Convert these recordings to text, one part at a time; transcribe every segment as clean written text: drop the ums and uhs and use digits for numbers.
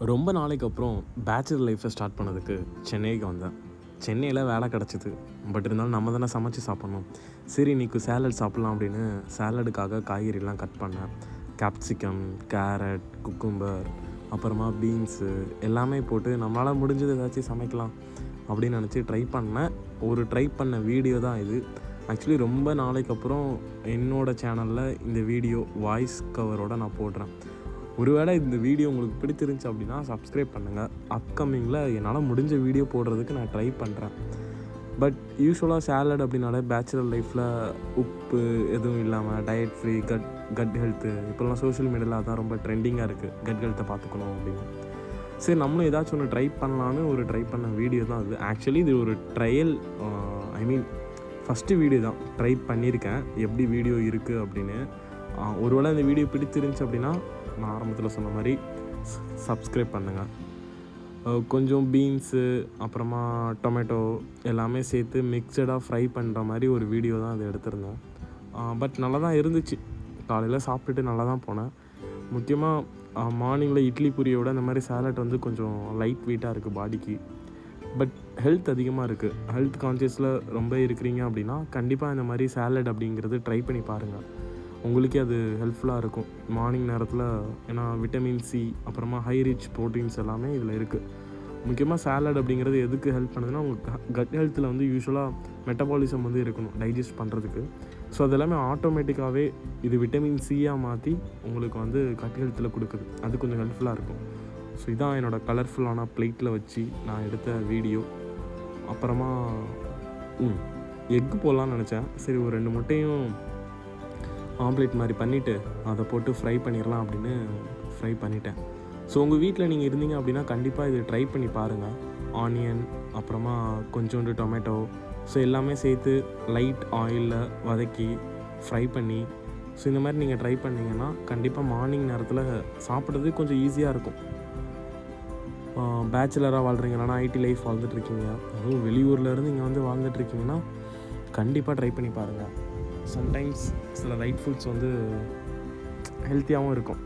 ரொம்ப நாளைக்கு அப்புறம் பேச்சுலர் லைஃப்பை ஸ்டார்ட் பண்ணதுக்கு சென்னைக்கு வந்தேன். சென்னையில் வேலை கிடச்சிது. பட் இருந்தாலும் நம்ம தானே சமைச்சு சாப்பிட்ணும். சரி இன்றைக்கி சேலட் சாப்பிட்லாம் அப்படின்னு சேலடுக்காக காய்கறிலாம் கட் பண்ணேன். கேப்சிகம், கேரட், குக்கும்பர், அப்புறமா பீன்ஸு எல்லாமே போட்டு நம்மளால் முடிஞ்சது ஏதாச்சும் சமைக்கலாம் அப்படின்னு நினச்சி ட்ரை பண்ணேன். ஒரு ட்ரை பண்ண வீடியோ தான் இது. ஆக்சுவலி ரொம்ப நாளைக்கு அப்புறம் என்னோடய சேனலில் இந்த வீடியோ வாய்ஸ் கவரோடு நான் போடுறேன். ஒருவேளை இந்த வீடியோ உங்களுக்கு பிடிச்சிருந்துச்சு அப்படின்னா சப்ஸ்கிரைப் பண்ணுங்கள். அப்கமிங்கில் என்னால் முடிஞ்ச வீடியோ போடுறதுக்கு நான் ட்ரை பண்ணுறேன். பட் யூஸ்வலாக சேலட் அப்படின்னாலே பேச்சுலர் லைஃப்பில் உப்பு எதுவும் இல்லாமல் டயட் ஃப்ரீ, கட் ஹெல்த்து, இப்போல்லாம் சோஷியல் மீடியாவில் அதான் ரொம்ப ட்ரெண்டிங்காக இருக்குது, கட் ஹெல்த்தை பார்த்துக்கணும் அப்படின்னு. சரி நம்மளும் ஏதாச்சும் ஒன்று ட்ரை பண்ணலான்னு ஒரு ட்ரை பண்ண வீடியோ தான் அது. ஆக்சுவலி இது ஒரு ட்ரையல், ஃபஸ்ட்டு வீடியோ தான் ட்ரை பண்ணியிருக்கேன் எப்படி வீடியோ இருக்குது அப்படின்னு. ஒருவேளை இந்த வீடியோ பிடிச்சிருந்துச்சு அப்படின்னா நான் ஆரம்பத்தில் சொன்ன மாதிரி சப்ஸ்கிரைப் பண்ணுங்கள். கொஞ்சம் பீன்ஸு, அப்புறமா டொமேட்டோ எல்லாமே சேர்த்து மிக்சடாக ஃப்ரை பண்ணுற மாதிரி ஒரு வீடியோ தான் அது எடுத்திருந்தேன். பட் நல்லா தான் இருந்துச்சு. காலையில் சாப்பிட்டுட்டு நல்லா தான் போனேன். முக்கியமாக மார்னிங்கில் இட்லி பூரியோட இந்த மாதிரி சேலட் வந்து கொஞ்சம் லைட் வெயிட்டாக இருக்குது பாடிக்கு. பட் ஹெல்த் அதிகமாக இருக்குது. ஹெல்த் கான்ஷியஸில் ரொம்ப இருக்கிறீங்க அப்படின்னா கண்டிப்பாக இந்த மாதிரி சேலட் அப்படிங்கிறது ட்ரை பண்ணி பாருங்கள். உங்களுக்கே அது ஹெல்ப்ஃபுல்லாக இருக்கும் மார்னிங் நேரத்தில். ஏன்னா விட்டமின் சி, அப்புறமா ஹை ரிச் ப்ரோட்டீன்ஸ் எல்லாமே இதில் இருக்குது. முக்கியமாக சேலட் அப்படிங்கிறது எதுக்கு ஹெல்ப் பண்ணுதுன்னா, உங்களுக்கு கட் ஹெல்த்தில் வந்து யூஸ்வலாக மெட்டபாலிசம் வந்து இருக்கணும் டைஜஸ்ட் பண்ணுறதுக்கு. ஸோ அது எல்லாமே ஆட்டோமேட்டிக்காகவே இது விட்டமின் சியாக மாற்றி உங்களுக்கு வந்து கட் ஹெல்த்தில் கொடுக்குது. அது கொஞ்சம் ஹெல்ப்ஃபுல்லாக இருக்கும். ஸோ இதான் என்னோடய கலர்ஃபுல்லான பிளேட்டில் வச்சு நான் எடுத்த வீடியோ. அப்புறமா எக்கு போடலான்னு நினச்சேன். சரி ஒரு 2 முட்டையும் ஆம்லேட் மாதிரி பண்ணிவிட்டு அதை போட்டு ஃப்ரை பண்ணிடலாம் அப்படின்னு ஃப்ரை பண்ணிட்டேன். ஸோ உங்கள் வீட்டில் நீங்கள் இருந்தீங்க அப்படின்னா கண்டிப்பாக இது ட்ரை பண்ணி பாருங்கள். ஆனியன், அப்புறமா கொஞ்சோண்டு டொமேட்டோ, ஸோ எல்லாமே சேர்த்து லைட் ஆயிலில் வதக்கி ஃப்ரை பண்ணி, ஸோ இந்த மாதிரி நீங்கள் ட்ரை பண்ணிங்கன்னா கண்டிப்பாக மார்னிங் நேரத்தில் சாப்பிட்றது கொஞ்சம் ஈஸியாக இருக்கும். பேச்சுலராக வாழ்கிறீங்க, இல்லைனா ஐடி லைஃப் வாழ்ந்துட்டுருக்கீங்க, அதுவும் வெளியூர்லேருந்து இங்கே வந்து வாழ்ந்துட்டுருக்கீங்கன்னா கண்டிப்பாக ட்ரை பண்ணி பாருங்கள். சம்டைம்ஸ் சில லைட் ஃபுட்ஸ் வந்து ஹெல்த்தியாகவும் இருக்கும்.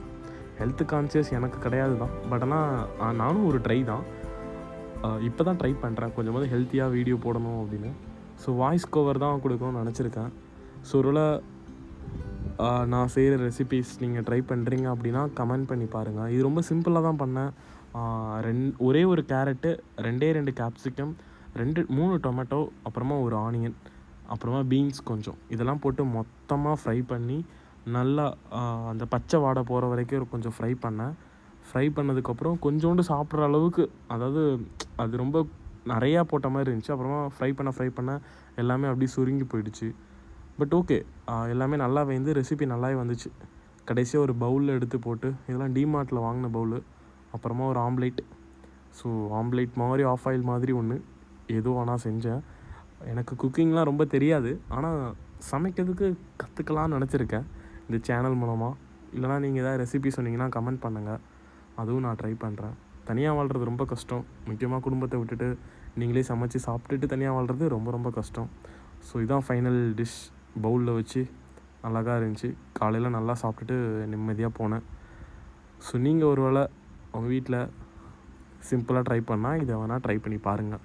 ஹெல்த் கான்ஷியஸ் எனக்கு கிடையாது தான். பட் ஆனால் நானும் ஒரு ட்ரை தான். இப்போ தான் ட்ரை பண்ணுறேன் கொஞ்சமாவது ஹெல்த்தியாக வீடியோ போடணும் அப்படின்னு. ஸோ வாய்ஸ் கவர் தான் கொடுக்கணும்னு நினச்சிருக்கேன். ஸோ ஒருவேளை நான் செய்கிற ரெசிபீஸ் நீங்கள் ட்ரை பண்ணுறீங்க அப்படின்னா கமெண்ட் பண்ணி பாருங்கள். இது ரொம்ப சிம்பிளாக தான் பண்ணேன். ஒரே ஒரு கேரட்டு, 2 கேப்சிகம், 3 டொமேட்டோ, அப்புறமா ஒரு ஆனியன், அப்புறமா பீன்ஸ் கொஞ்சம், இதெல்லாம் போட்டு மொத்தமாக ஃப்ரை பண்ணி நல்லா அந்த பச்சை வாடை போகிற வரைக்கும் கொஞ்சம் ஃப்ரை பண்ணேன். ஃப்ரை பண்ணதுக்கப்புறம் கொஞ்சோண்டு சாப்பிட்ற அளவுக்கு, அதாவது அது ரொம்ப நிறையா போட்ட மாதிரி இருந்துச்சு. அப்புறமா ஃப்ரை பண்ண எல்லாமே அப்படியே சுருங்கி போயிடுச்சு. பட் ஓகே, எல்லாமே நல்லா வெந்து ரெசிபி நல்லாவே வந்துச்சு. கடைசியாக ஒரு பவுலில் எடுத்து போட்டு, இதெல்லாம் டிமார்ட்டில் வாங்கின பவுலு, அப்புறமா ஒரு ஆம்லேட். ஸோ ஆம்லேட் மாதிரி ஆஃப் ஆயில் மாதிரி ஒன்று ஏதோ ஆனால் செஞ்சேன். எனக்கு குக்கிங்லாம் ரொம்ப தெரியாது, ஆனால் சமைக்கிறதுக்கு கற்றுக்கலான்னு நினச்சிருக்கேன் இந்த சேனல் மூலமாக. இல்லைனா நீங்கள் எதாவது ரெசிபி சொன்னீங்கன்னா கமெண்ட் பண்ணுங்கள், அதுவும் நான் ட்ரை பண்ணுறேன். தனியாக வாழ்கிறது ரொம்ப கஷ்டம். முக்கியமாக குடும்பத்தை விட்டுட்டு நீங்களே சமைச்சு சாப்பிட்டுட்டு தனியாக வாழ்கிறது ரொம்ப ரொம்ப கஷ்டம். ஸோ இதான் ஃபைனல் டிஷ். பவுலில் வச்சு அழகாக இருந்துச்சு. காலையில் நல்லா சாப்பிட்டுட்டு நிம்மதியாக போனேன். ஸோ நீங்கள் ஒரு வேளை உங்கள் வீட்டில் சிம்பிளாக ட்ரை பண்ணால் இதை வேணால் ட்ரை பண்ணி பாருங்கள்.